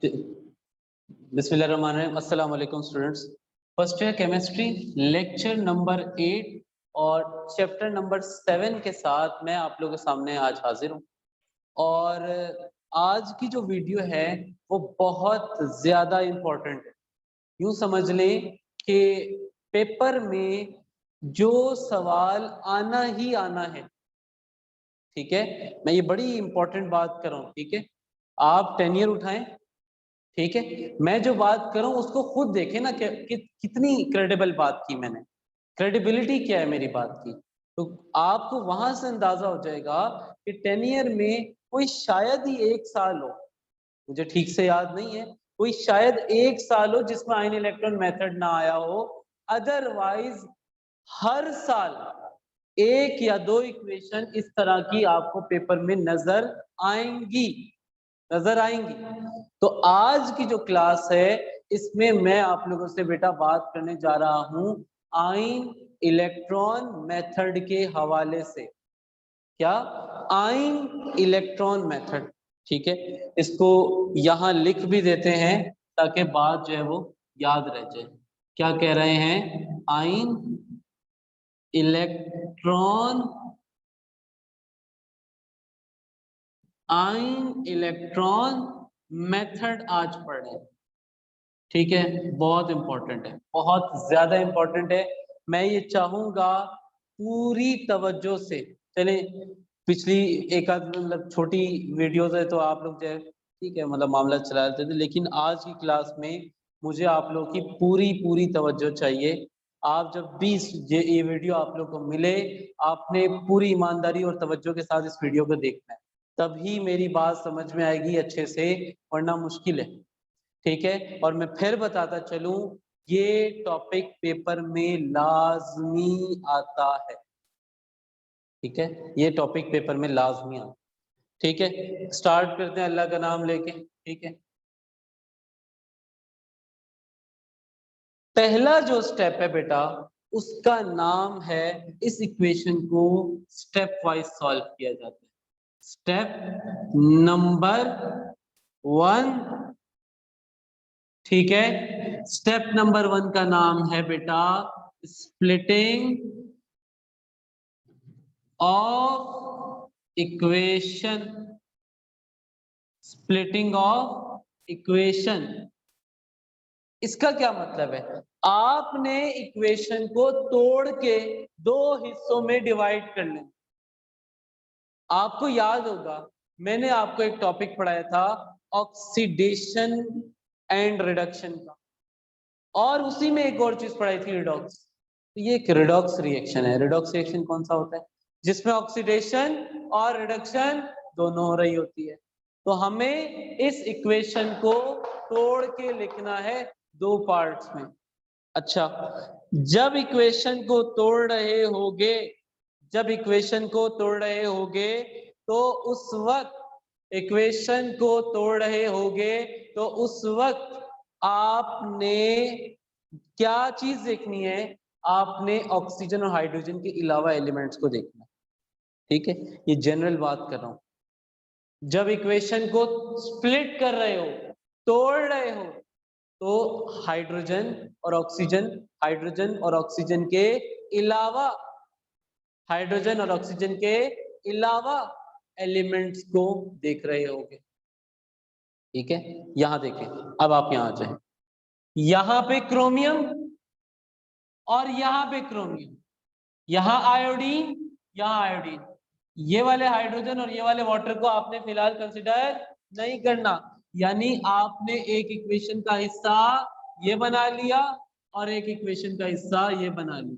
बिस्मिल्लाहिर्रहमानिर्रहीम। अस्सलाम वालेकुम students. First year chemistry lecture number 8 और चैप्टर नंबर 7 के साथ मैं आप लोगों के सामने आज हाजिर हूँ। और आज की जो वीडियो है वो बहुत ज़्यादा इम्पोर्टेंट है। यूँ समझ लें कि पेपर में जो सवाल आना ही आना है, ठीक है। मैं ये बड़ी इंपॉर्टेंट बात कर रहा हूँ, ठीक है। आप टेनियर उठाएं, ठीक है। मैं जो बात कर रहा हूँ उसको खुद देखें ना कि कितनी क्रेडिबल बात की मैंने, क्रेडिबिलिटी क्या है मेरी बात की। तो आपको वहां से अंदाजा हो जाएगा कि 10 ईयर में कोई शायद ही एक साल हो, मुझे ठीक से याद नहीं है, कोई शायद एक साल हो जिसमें आयन इलेक्ट्रॉन मेथड ना आया हो। अदरवाइज हर साल एक या दो इक्वेशन इस तरह की आपको पेपर में नजर आएंगी। तो आज की जो क्लास है इसमें मैं आप लोगों से बेटा बात करने जा रहा हूं आयन इलेक्ट्रॉन मेथड के हवाले से। क्या? आयन इलेक्ट्रॉन मेथड, ठीक है। इसको यहां लिख भी देते हैं ताकि बात जो है वो याद रह जाए। क्या कह रहे हैं? आयन इलेक्ट्रॉन मेथड आज पढ़े, ठीक है। बहुत इंपॉर्टेंट है, बहुत ज्यादा इंपॉर्टेंट है। मैं ये चाहूंगा पूरी तवज्जो से चले। पिछली एक आध मतलब छोटी वीडियोस है तो आप लोग जो है ठीक है मतलब मामला चला लेते थे, लेकिन आज की क्लास में मुझे आप लोग की पूरी पूरी तवज्जो चाहिए। आप जब भी ये वीडियो आप लोग को मिले, आपने पूरी ईमानदारी और तवज्जो के साथ इस वीडियो को देखना है, तभी मेरी बात समझ में आएगी अच्छे से, वरना मुश्किल है, ठीक है। और मैं फिर बताता चलूं, ये टॉपिक पेपर में लाजमी आता है, ठीक है। ये टॉपिक पेपर में लाजमी आता है, ठीक है। स्टार्ट करते हैं अल्लाह का नाम लेके, ठीक है। पहला जो स्टेप है बेटा उसका नाम है, इस इक्वेशन को स्टेप वाइज सॉल्व किया जाता है। स्टेप नंबर 1, ठीक है। स्टेप नंबर 1 का नाम है बेटा splitting of equation. Splitting of equation, इसका क्या मतलब है? आपने इक्वेशन को तोड़ के दो हिस्सों में डिवाइड कर लेना। आपको याद होगा मैंने आपको एक टॉपिक पढ़ाया था ऑक्सीडेशन एंड रिडक्शन का, और उसी में एक और चीज पढ़ाई थी रिडॉक्स। तो ये एक रिडॉक्स रिएक्शन है। रिडॉक्स रिएक्शन कौन सा होता है? जिसमें ऑक्सीडेशन और रिडक्शन दोनों हो रही होती है। तो हमें इस इक्वेशन को तोड़ के लिखना है दो पार्ट्स में। अच्छा, जब इक्वेशन को तोड़ रहे होगे, जब इक्वेशन को तोड़ रहे होगे तो उस वक्त इक्वेशन को तोड़ रहे होगे तो उस वक्त आपने क्या चीज देखनी है? आपने ऑक्सीजन और हाइड्रोजन के अलावा एलिमेंट्स को देखना है, ठीक है। ये जनरल बात कर रहा हूं। जब इक्वेशन को स्प्लिट कर रहे हो, तोड़ रहे हो, तो हाइड्रोजन और ऑक्सीजन, हाइड्रोजन और ऑक्सीजन के अलावा, हाइड्रोजन और ऑक्सीजन के अलावा एलिमेंट्स को देख रहे होगे, ठीक है। यहां देखें, अब आप यहां आ जाए, यहां पे क्रोमियम और यहां पे क्रोमियम, यहां आयोडीन, यहां आयोडीन। ये वाले हाइड्रोजन और ये वाले वाटर को आपने फिलहाल कंसिडर नहीं करना। यानी आपने एक इक्वेशन का हिस्सा ये बना लिया और एक इक्वेशन का हिस्सा ये बना लिया।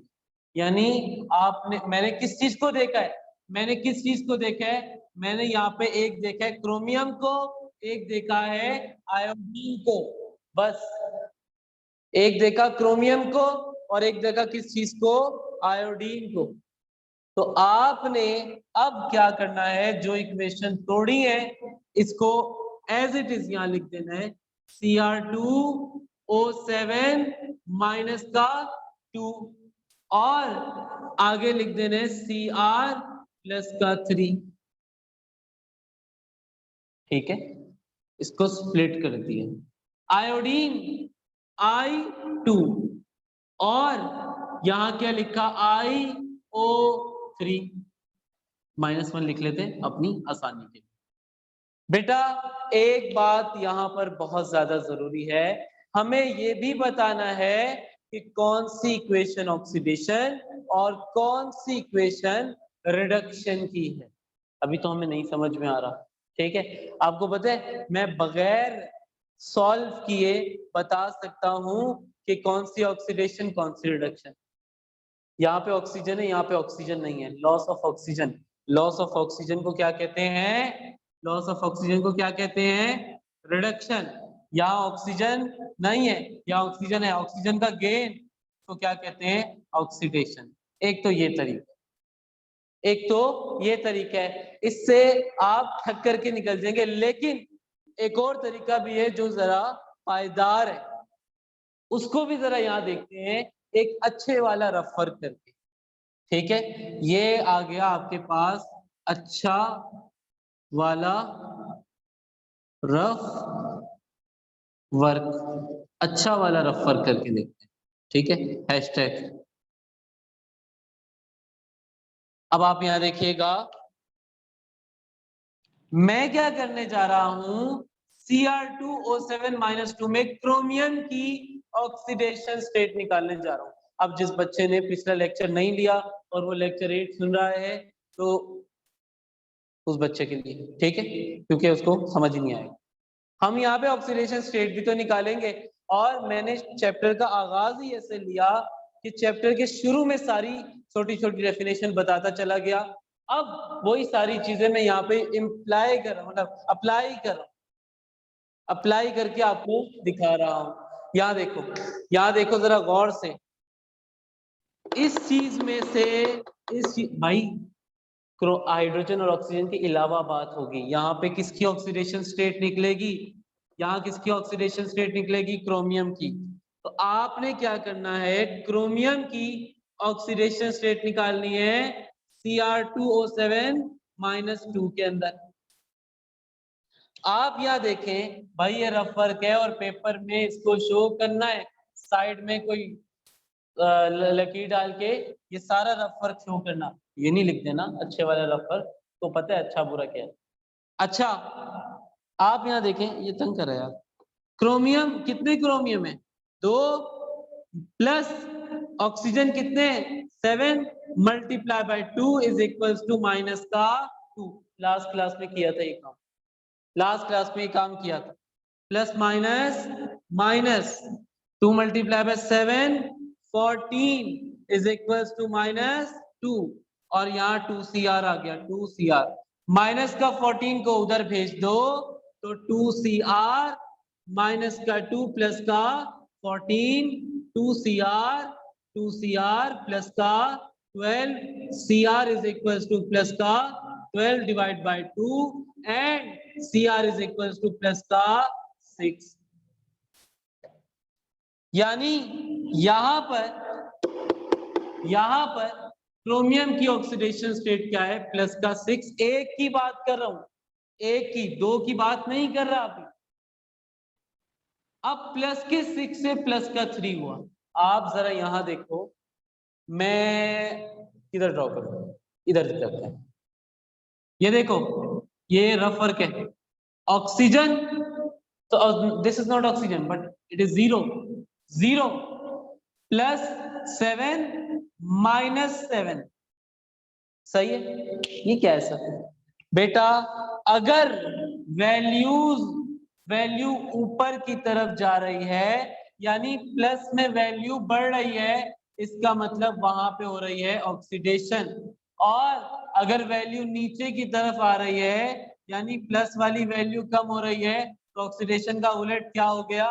यानी आपने, मैंने किस चीज को देखा है? मैंने किस चीज को देखा है? मैंने यहाँ पे एक देखा है क्रोमियम को, एक देखा है आयोडीन को, बस। एक देखा क्रोमियम को और एक देखा किस चीज को? आयोडीन को। तो आपने अब क्या करना है? जो इक्वेशन तोड़ी है इसको एज इट इज यहां लिख देना है, Cr2O7 माइनस का 2, और आगे लिख देना है Cr प्लस का 3, ठीक है। इसको स्प्लिट कर दिया, आयोडीन I2 और यहां क्या लिखा IO3, -1 लिख लेते हैं अपनी आसानी के लिए। बेटा एक बात यहां पर बहुत ज्यादा जरूरी है, हमें ये भी बताना है कि कौन सी इक्वेशन ऑक्सीडेशन और कौन सी इक्वेशन रिडक्शन की है। अभी तो हमें नहीं समझ में आ रहा, ठीक है। आपको पता है मैं बगैर सॉल्व किए बता सकता हूं कि कौन सी ऑक्सीडेशन कौन सी रिडक्शन। यहाँ पे ऑक्सीजन है, यहाँ पे ऑक्सीजन नहीं है, loss of oxygen. Loss of oxygen को क्या कहते हैं? लॉस ऑफ ऑक्सीजन को क्या कहते हैं? रिडक्शन। यहाँ ऑक्सीजन नहीं है, यहाँ ऑक्सीजन है, ऑक्सीजन का गेन तो क्या कहते हैं? ऑक्सीडेशन। एक तो ये तरीका, एक तो ये तरीका है, इससे आप ठक करके निकल जाएंगे। लेकिन एक और तरीका भी है जो जरा पायदार है, उसको भी जरा यहाँ देखते हैं, एक अच्छे वाला रफ वर्क करके, ठीक है। ये आ गया आपके पास अच्छा वाला रफ वर्क, अच्छा वाला रफ वर्क करके देखते हैं, ठीक है, हैशटैग। अब आप यहां देखिएगा, मैं क्या करने जा रहा हूं, Cr2O7-2 में क्रोमियम की ऑक्सीडेशन स्टेट निकालने जा रहा हूं। अब जिस बच्चे ने पिछला लेक्चर नहीं लिया और वो लेक्चर 8 सुन रहा है, तो उस बच्चे के लिए, ठीक है, क्योंकि उसको समझ ही नहीं आएगा। हम यहाँ पे ऑक्सीडेशन स्टेट भी तो निकालेंगे, और मैंने चैप्टर का आगाज ही ऐसे लिया कि चैप्टर के शुरू में सारी छोटी छोटी डेफिनेशन बताता चला गया। अब वही सारी चीजें मैं यहाँ पे इम्प्लाई कर रहा हूँ, मतलब अप्लाई कर रहा हूँ, अप्लाई करके आपको दिखा रहा हूँ। यहाँ देखो जरा गौर से, इस चीज में से भाई हाइड्रोजन और ऑक्सीजन के अलावा बात होगी। यहाँ पे किसकी ऑक्सीडेशन स्टेट निकलेगी? यहाँ किसकी ऑक्सीडेशन स्टेट निकलेगी? क्रोमियम की। तो आपने क्या करना है, क्रोमियम की ऑक्सीडेशन स्टेट निकालनी है Cr2O7-2 के अंदर। आप यहाँ देखें भाई, ये रफ वर्क है और पेपर में इसको शो करना है, साइड में कोई लकीर डाल के ये सारा रफ वर्क शो करना, ये नहीं लिख देना अच्छे वाला रफ वर्क, तो पता है अच्छा बुरा क्या है। अच्छा आप यहाँ देखें, ये तंग कर रहा है यार। क्रोमियम, कितने क्रोमियम है? 2 प्लस ऑक्सीजन कितने? 7 multiply by 2 is equals to minus का 2। लास्ट क्लास में किया था ये काम, लास्ट क्लास में ये काम किया था। Plus minus minus 2 multiply by 7 14 is equals to -2, और यहाँ 2Cr आ गया, 2Cr। माइनस का 14 को उधर भेज दो तो 2Cr, माइनस का 2 प्लस का 14, 2Cr प्लस का 12, Cr is equals two plus का 12 divide by 2 and Cr is equals two plus का 6। यानी यहां पर क्रोमियम की ऑक्सीडेशन स्टेट क्या है? प्लस का 6। एक की बात कर रहा हूं, एक की, 2 की बात नहीं कर रहा अभी। अब प्लस के 6 से प्लस का 3 हुआ। आप जरा यहां देखो, मैं किधर ड्रॉ करूं, इधर करते हैं। ये देखो, ये रफ वर्क है, ऑक्सीजन, तो this is not oxygen but it is 0 plus 7 -7, सही है। ये क्या है सर? बेटा अगर वैल्यू ऊपर की तरफ जा रही है, यानी प्लस में वैल्यू बढ़ रही है, इसका मतलब वहां पे हो रही है ऑक्सीडेशन। और अगर वैल्यू नीचे की तरफ आ रही है, यानी प्लस वाली वैल्यू कम हो रही है, तो ऑक्सीडेशन का उलट क्या हो गया?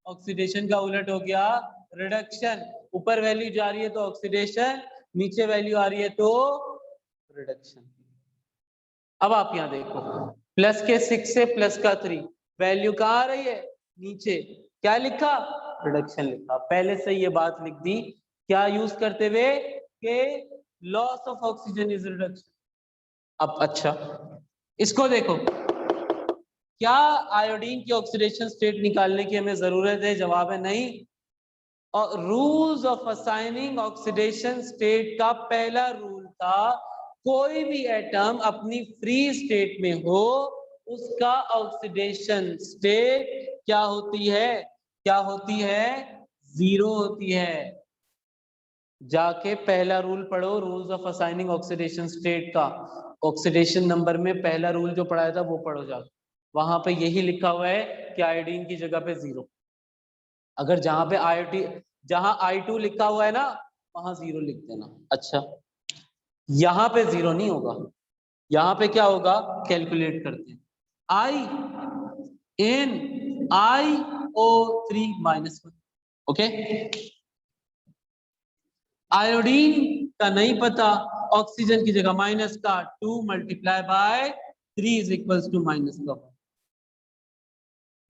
ऑक्सीडेशन का उलट हो गया रिडक्शन। ऊपर वैल्यू जा रही है तो ऑक्सीडेशन, नीचे वैल्यू आ रही है तो रिडक्शन। अब आप यहां देखो, प्लस के 6 से प्लस का 3, वैल्यू कहाँ आ रही है? नीचे। क्या लिखा? रिडक्शन लिखा। पहले से ये बात लिख दी, क्या यूज करते हुए? के loss of oxygen is reduction. अब अच्छा इसको देखो, क्या आयोडीन की ऑक्सीडेशन स्टेट निकालने की हमें जरूरत है? जवाब है नहीं। और rules of assigning oxidation state का पहला रूल था, कोई भी एटम अपनी फ्री स्टेट में हो उसका ऑक्सीडेशन स्टेट क्या होती है? क्या होती है? जीरो होती है। जाके पहला रूल पढ़ो, rules of assigning oxidation state का। ऑक्सीडेशन नंबर में पहला रूल जो पढ़ाया था वो पढ़ो जाके, वहां पे यही लिखा हुआ है कि आयोडीन की जगह पे जीरो। अगर जहां पे जहां I2 लिखा हुआ है ना वहां जीरो लिख देना। अच्छा, यहां पे जीरो नहीं होगा, यहां पे क्या होगा? कैलकुलेट करते हैं। INiO3-1। ओके, आयोडीन का नहीं पता, ऑक्सीजन की जगह माइनस का 2 multiply by 3 is equals to minus का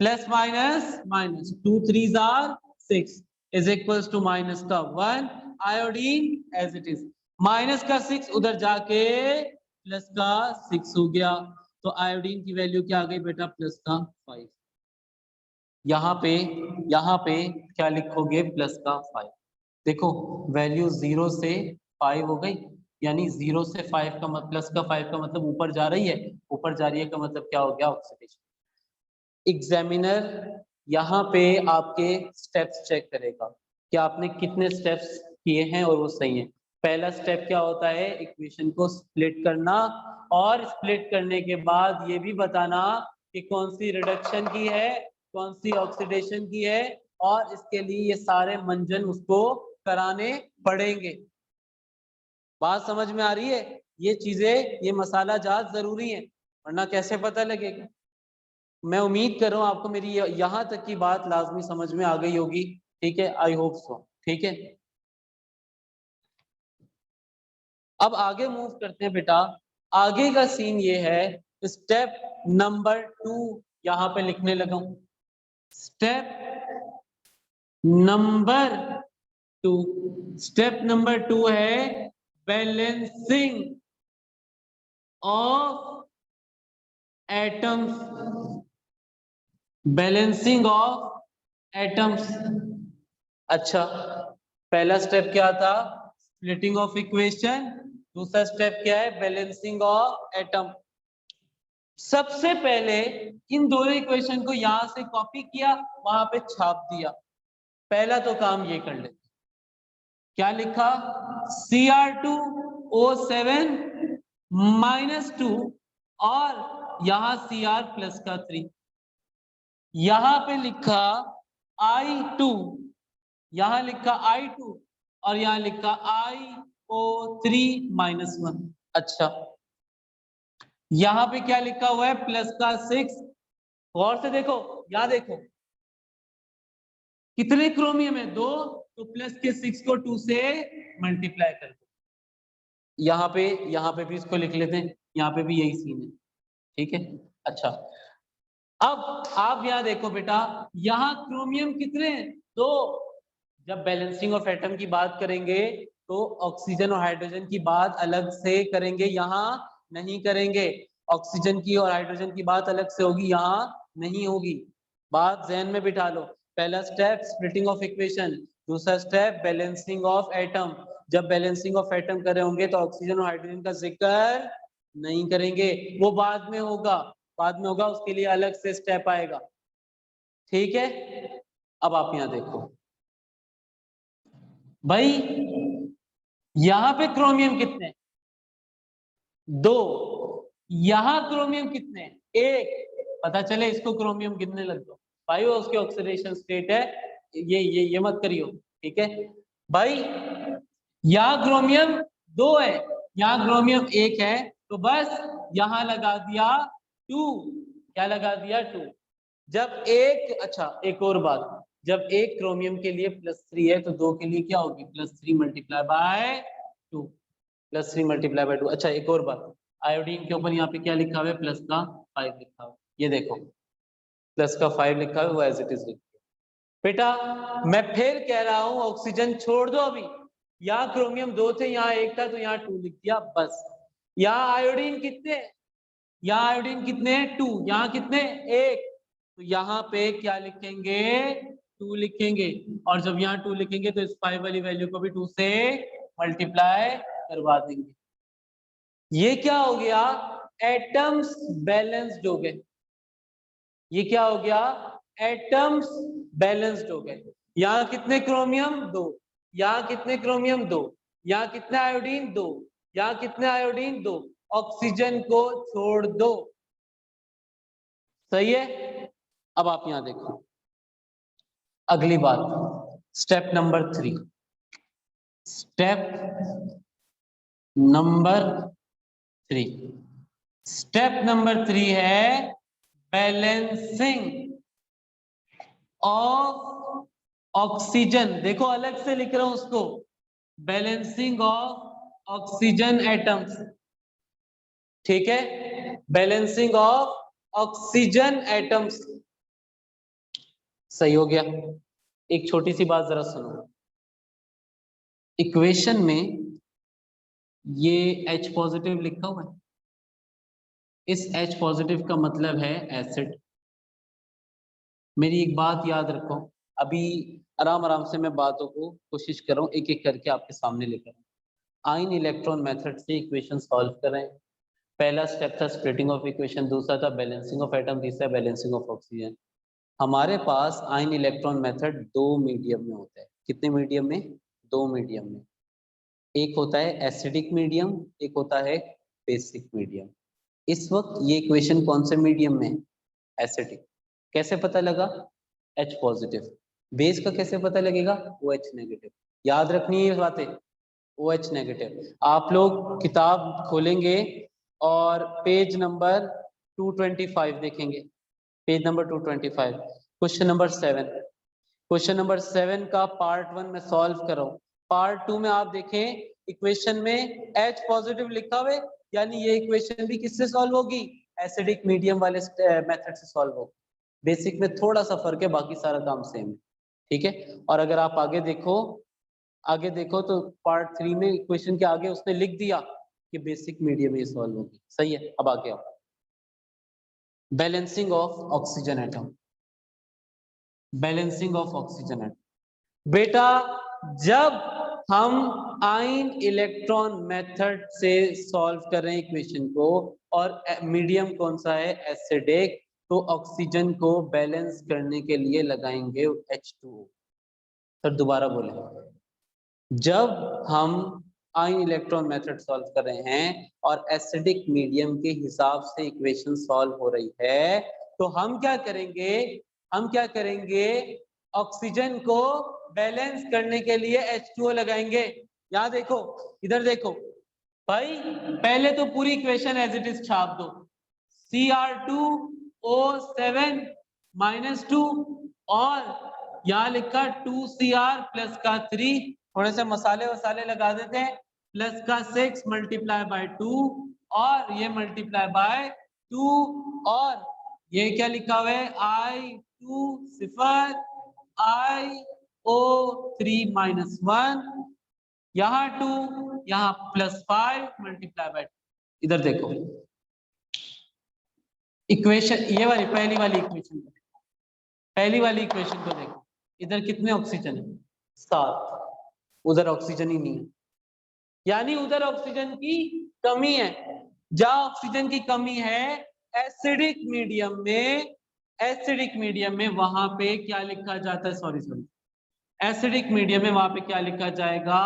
plus minus minus 2 3s are 6 is equals to minus का 1। Iodine as it is, minus का 6 उधर जाके प्लस का 6 हो गया, तो आयोडीन की वैल्यू क्या आ गई बेटा? प्लस का 5। यहाँ पे क्या लिखोगे? प्लस का 5। देखो वैल्यू 0 से 5 हो गई, यानी 0 से 5 का मतलब प्लस का 5 का मतलब ऊपर जा रही है, ऊपर जा रही है का मतलब क्या हो गया? ऑक्सीडेशन। एग्जामिनर यहाँ पे आपके स्टेप्स चेक करेगा कि आपने कितने स्टेप्स किए हैं और वो सही है। पहला स्टेप क्या होता है? इक्वेशन को स्प्लिट करना, और स्प्लिट करने के बाद ये भी बताना कि कौन सी रिडक्शन की है, कौन सी ऑक्सीडेशन की है, और इसके लिए ये सारे मंजन उसको कराने पड़ेंगे। बात समझ में आ रही है? ये चीजें, ये मसाला जात जरूरी है, वरना कैसे पता लगेगा। मैं उम्मीद कर रहा हूं आपको मेरी यहां तक की बात लाजमी समझ में आ गई होगी। ठीक है, आई होप सो। ठीक है, अब आगे मूव करते हैं बेटा। आगे का सीन ये है, स्टेप नंबर 2 यहां पे लिखने लगा हूं। स्टेप नंबर 2, स्टेप नंबर 2 है balancing of atoms. Balancing of atoms. अच्छा, पहला स्टेप क्या था? Splitting of equation. दूसरा स्टेप क्या है? Balancing of atom. सबसे पहले इन दोनों इक्वेशन को यहां से कॉपी किया, वहां पे छाप दिया। पहला तो काम ये कर लेते, क्या लिखा? Cr2O7-2 और यहां Cr प्लस का 3, यहां पे लिखा I2, यहां लिखा I2 और यहां लिखा IO3-1। अच्छा, यहां पे क्या लिखा हुआ है? प्लस का 6। गौर से देखो, यहां देखो कितने क्रोमियम है? 2, तो प्लस के 6 को 2 से मल्टीप्लाई कर दो। यहाँ पे भी इसको लिख लेते हैं, यहाँ पे भी यही सीन है। ठीक है, अच्छा, अब आप यहाँ देखो बेटा, यहाँ क्रोमियम कितने हैं? 2। जब बैलेंसिंग ऑफ एटम की बात करेंगे तो ऑक्सीजन और हाइड्रोजन की बात अलग से करेंगे, यहाँ नहीं करेंगे। ऑक्सीजन की और हाइड्रोजन की बात अलग से होगी, यहाँ नहीं होगी। बात ध्यान में बिठा लो। पहला स्टेप स्प्लिटिंग ऑफ इक्वेशन, दूसरा स्टेप बैलेंसिंग ऑफ एटम। जब बैलेंसिंग ऑफ एटम कर रहे होंगे तो ऑक्सीजन और हाइड्रोजन का जिक्र नहीं करेंगे, वो बाद में होगा, बाद में होगा, उसके लिए अलग से स्टेप आएगा। ठीक है, अब आप यहाँ देखो भाई, यहां पे क्रोमियम कितने? 2। यहां क्रोमियम कितने? 1। पता चले इसको क्रोमियम कितने लग दो भाई, वो उसके ऑक्सीडेशन स्टेट है। ये मत करियो। ठीक है भाई, यहां क्रोमियम 2 है, यहां क्रोमियम 1 है, तो बस यहां लगा दिया 2। क्या लगा दिया? 2। जब एक, अच्छा एक और बात, जब एक क्रोमियम के लिए +3 है तो 2 के लिए क्या होगी? +3 मल्टीप्लाई बाय 2, +3 मल्टीप्लाई बाय 2। अच्छा एक और बात, आयोडीन के ऊपर यहाँ पे क्या लिखा हुआ है? प्लस का 5 लिखा हुआ है, ये देखो प्लस का 5 लिखा हुआ है, वो एज इट इज लिखा। बेटा मैं फिर कह रहा हूं, ऑक्सीजन छोड़ दो अभी। यहाँ क्रोमियम 2 थे, यहाँ 1 था, तो यहाँ 2 लिख दिया बस। यहाँ आयोडीन कितने? यहाँ आयोडीन कितने 2, यहाँ कितने 1, तो यहाँ पे क्या लिखेंगे 2 लिखेंगे, और जब यहाँ 2 लिखेंगे तो इस 5 वाली वैल्यू को भी 2 से मल्टीप्लाई करवा देंगे। ये क्या हो गया, एटम्स बैलेंस्ड हो गए। ये क्या हो गया, एटम्स बैलेंस्ड हो गए। यहाँ कितने क्रोमियम 2, यहाँ कितने क्रोमियम 2, यहाँ कितने आयोडीन 2, यहाँ कितने आयोडीन 2, ऑक्सीजन को छोड़ दो। सही है। अब आप यहां देखो अगली बात, step number 3। Step number 3, step number 3 है बैलेंसिंग ऑफ ऑक्सीजन। देखो अलग से लिख रहा हूं उसको, बैलेंसिंग ऑफ ऑक्सीजन एटम्स। ठीक है, बैलेंसिंग ऑफ ऑक्सीजन एटम्स। सही हो गया। एक छोटी सी बात जरा सुनो, इक्वेशन में ये H पॉजिटिव लिखा हुआ है, इस H पॉजिटिव का मतलब है एसिड। मेरी एक बात याद रखो, अभी आराम आराम से मैं बातों को कोशिश कर रहा हूँ एक एक करके आपके सामने लेकर आयन इलेक्ट्रॉन मेथड से इक्वेशन सॉल्व कर रहे हैं। पहला स्टेप था स्प्लिटिंग ऑफ इक्वेशन, दूसरा था बैलेंसिंग ऑफ एटम, तीसरा बैलेंसिंग ऑफ ऑक्सीजन। हमारे पास आयन इलेक्ट्रॉन मेथड 2 मीडियम में होता है। कितने मीडियम में, 2 मीडियम में। एक होता है एसिडिक मीडियम, एक होता है बेसिक मीडियम। इस वक्त ये इक्वेशन कौन से मीडियम में, एसिडिक। कैसे पता लगा, H पॉजिटिव। बेस का कैसे पता लगेगा, OH नेगेटिव। याद रखनी है बातें, OH नेगेटिव। आप लोग किताब खोलेंगे और पेज नंबर 225 देखेंगे, page number 225, question number 7। Question number 7 का पार्ट 1 में सॉल्व कर रहा हूं। पार्ट 2 में आप देखें इक्वेशन में H पॉजिटिव लिखा हुआ है, यानी ये इक्वेशन भी किससे सॉल्व होगी, एसिडिक मीडियम वाले मेथड से सॉल्व होगी। बेसिक में थोड़ा सा फर्क है, बाकी सारा काम सेम है। ठीक है, और अगर आप आगे देखो तो पार्ट 3 में इक्वेशन के आगे उसने लिख दिया कि बेसिक मीडियम में सॉल्व होगी। सही है। अब आगे आओ, balancing of oxygen atom. Balancing of oxygen atom बेटा, जब हम आयन इलेक्ट्रॉन मेथड से सॉल्व कर रहे हैं इक्वेशन को और मीडियम कौन सा है, एसिडिक, तो ऑक्सीजन को बैलेंस करने के लिए लगाएंगे H2O। सर दोबारा बोले, जब हम आयन इलेक्ट्रॉन मेथड सॉल्व कर रहे हैं और एसिडिक मीडियम के हिसाब से इक्वेशन सॉल्व हो रही है, तो हम क्या करेंगे, ऑक्सीजन को बैलेंस करने के लिए H2O लगाएंगे। यहाँ देखो, इधर देखो भाई, पहले तो पूरी इक्वेशन एज इट इज छाप दो, Cr2O7 -2 और यहाँ लिखा 2Cr प्लस का 3, थोड़े से मसाले वसाले लगा देते हैं, प्लस का 6 मल्टीप्लाई बाय 2 और ये मल्टीप्लाई बाय 2 और ये क्या लिखा हुआ है, I2 0 IO3 -1, यहाँ 2, यहाँ +5 मल्टीप्लाई बाय 2। इधर देखो इक्वेशन, ये वाली पहली वाली इक्वेशन को देखो, इधर कितने ऑक्सीजन है, 7, उधर ऑक्सीजन ही नहीं है, यानी उधर ऑक्सीजन की कमी है। जहां ऑक्सीजन की कमी है एसिडिक मीडियम में वहां पे क्या लिखा जाता है, सॉरी एसिडिक मीडियम में वहां पे क्या लिखा जाएगा,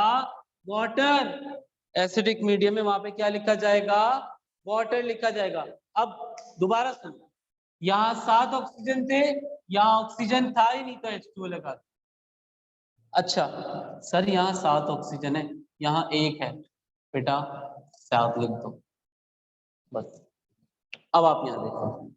वाटर। एसिडिक मीडियम में वहां पे क्या लिखा जाएगा, वाटर लिखा जाएगा। अब दोबारा सुनो, यहाँ 7 ऑक्सीजन थे, यहाँ ऑक्सीजन था ही नहीं तो H2O लगा। अच्छा सर यहाँ 7 ऑक्सीजन है, यहाँ 1 है, बेटा 7 लिख दो बस। अब आप यहाँ देखो,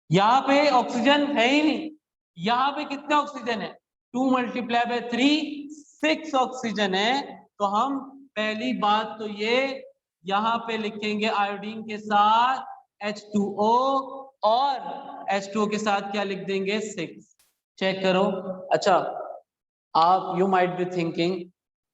यहाँ पे ऑक्सीजन है ही नहीं, यहाँ पे कितने ऑक्सीजन है, 2 मल्टीप्लाई बाय 3 6 ऑक्सीजन है। तो हम पहली बात तो ये यहाँ पे लिखेंगे आयोडीन के साथ H2O और H2O के साथ क्या लिख देंगे, 6। चेक करो। अच्छा आप you might be thinking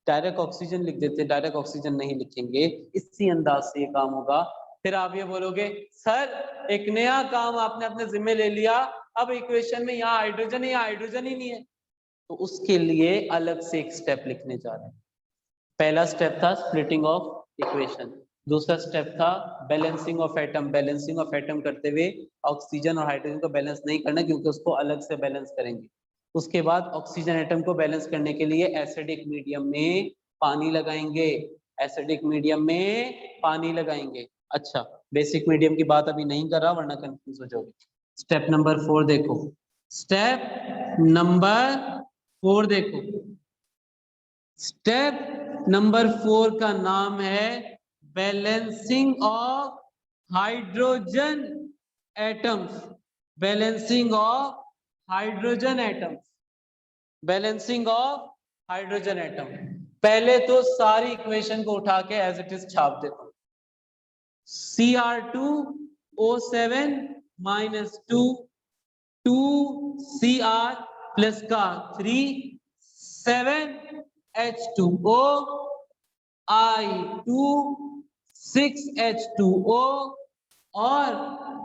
direct oxygen लिख देते, डायरेक्ट ऑक्सीजन नहीं लिखेंगे, इसी अंदाज से ये काम होगा। फिर आप ये बोलोगे सर एक नया काम आपने अपने जिम्मे ले लिया, अब इक्वेशन में यहाँ हाइड्रोजन है, यहाँ हाइड्रोजन ही नहीं है, तो उसके लिए अलग से एक स्टेप लिखने जा रहे हैं। पहला स्टेप था स्प्लिटिंग ऑफ इक्वेशन, दूसरा स्टेप था balancing of atom. Balancing of atom करते हुए ऑक्सीजन और हाइड्रोजन को बैलेंस नहीं करना, क्योंकि उसको अलग से बैलेंस करेंगे। उसके बाद ऑक्सीजन एटम को बैलेंस करने के लिए एसिडिक मीडियम में पानी लगाएंगे, एसिडिक मीडियम में पानी लगाएंगे। अच्छा, बेसिक मीडियम की बात अभी नहीं कर रहा वरना कंफ्यूज हो जाओगे। स्टेप नंबर 4 देखो, स्टेप नंबर 4 देखो, स्टेप नंबर 4 का नाम है balancing of hydrogen atoms. Balancing of hydrogen atoms, balancing of hydrogen atom. पहले तो सारी इक्वेशन को उठा के एज इट इज छाप देता हूं। Cr2O7 माइनस 2Cr प्लस का 3 7H2O I2 6H2O और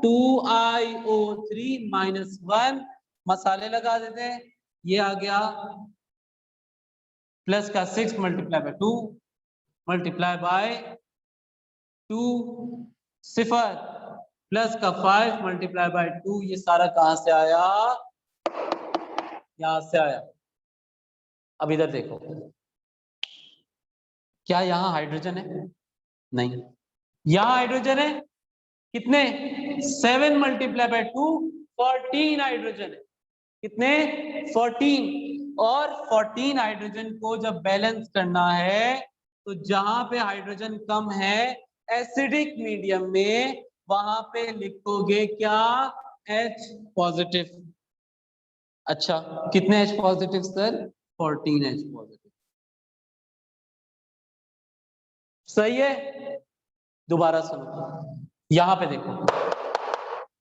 2iO3 माइनस 1। मसाले लगा देते हैं, ये आ गया प्लस का 6 multiply by 2 multiply by 2 cipher plus का 5 मल्टीप्लाई बाय 2। ये सारा कहां से आया? यहां से आया। अब इधर देखो, क्या यहां हाइड्रोजन है? नहीं। यहां हाइड्रोजन है, कितने? 7 मल्टीप्लाई बाय 2 14 हाइड्रोजन है। कितने? 14। और 14 हाइड्रोजन को जब बैलेंस करना है तो जहां पे हाइड्रोजन कम है एसिडिक मीडियम में, वहां पे लिखोगे क्या? H positive. अच्छा, कितने H positive sir? 14 H positive. सही है? दोबारा सुनो, यहां पे देखो,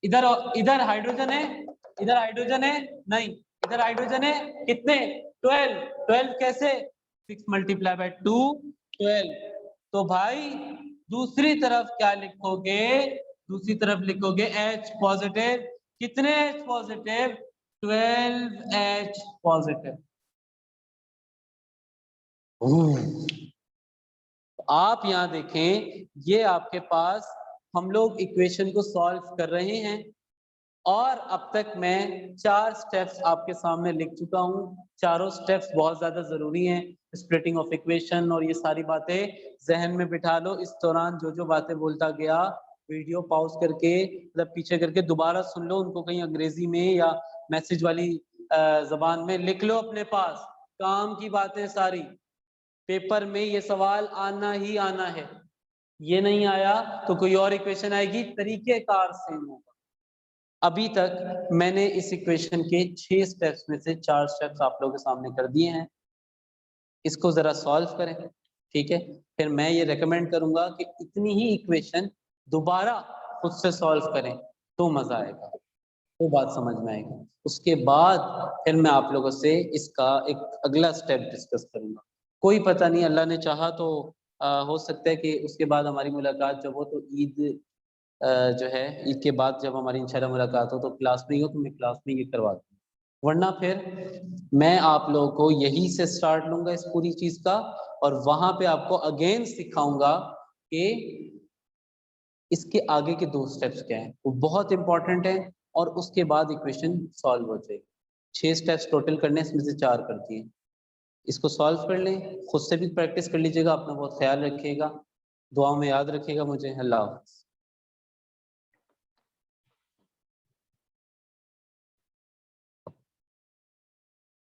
इधर इधर हाइड्रोजन है, इधर हाइड्रोजन है नहीं, इधर हाइड्रोजन है, कितने? 12। 12 कैसे? 6 मल्टीप्लाई बाय 2 12। तो भाई दूसरी तरफ क्या लिखोगे? दूसरी तरफ लिखोगे H पॉजिटिव। कितने H पॉजिटिव? 12 H positive. आप यहां देखें, ये आपके पास हम लोग इक्वेशन को सॉल्व कर रहे हैं और अब तक मैं 4 स्टेप्स आपके सामने लिख चुका हूं। चारों स्टेप्स बहुत ज्यादा जरूरी हैं, स्प्लिटिंग ऑफ इक्वेशन और ये सारी बातें जहन में बिठा लो। इस दौरान जो जो बातें बोलता गया वीडियो पॉज करके मतलब पीछे करके दोबारा सुन लो, उनको कहीं अंग्रेजी में या मैसेज वाली जबान में लिख लो अपने पास। काम की बातें सारी, पेपर में ये सवाल आना ही आना है, ये नहीं आया तो कोई और इक्वेशन आएगी, तरीकेकार सेम होगा। अभी तक मैंने इस इक्वेशन के 6 स्टेप्स में से 4 स्टेप्स आप लोगों के सामने कर दिए हैं। इसको जरा सॉल्व करें, ठीक है? फिर मैं ये रेकमेंड करूंगा कि इतनी ही इक्वेशन दोबारा खुद से सॉल्व करें तो मजा आएगा, तो बात समझ में आएगी। उसके बाद फिर मैं आप लोगों से इसका एक अगला स्टेप डिस्कस करूंगा। कोई पता नहीं, अल्लाह ने चाहा तो हो सकता है कि उसके बाद हमारी मुलाकात जब हो तो ईद जो है, ईद के बाद जब हमारी इंशाल्लाह मुलाकात हो तो क्लास में ही हो, तो मैं क्लास में ये करवा दूँ, वरना फिर मैं आप लोगों को यही से स्टार्ट लूंगा इस पूरी चीज का, और वहां पे आपको अगेन सिखाऊंगा कि इसके आगे के 2 स्टेप्स क्या हैं, वो बहुत इंपॉर्टेंट है, और उसके बाद इक्वेशन सॉल्व हो जाएगी। 6 स्टेप्स टोटल करने, इसमें से 4 कर दिए। इसको सॉल्व कर लें, खुद से भी प्रैक्टिस कर लीजिएगा। अपना बहुत ख्याल रखिएगा, दुआ में याद रखिएगा मुझे। अल्लाह हाफ़िज़।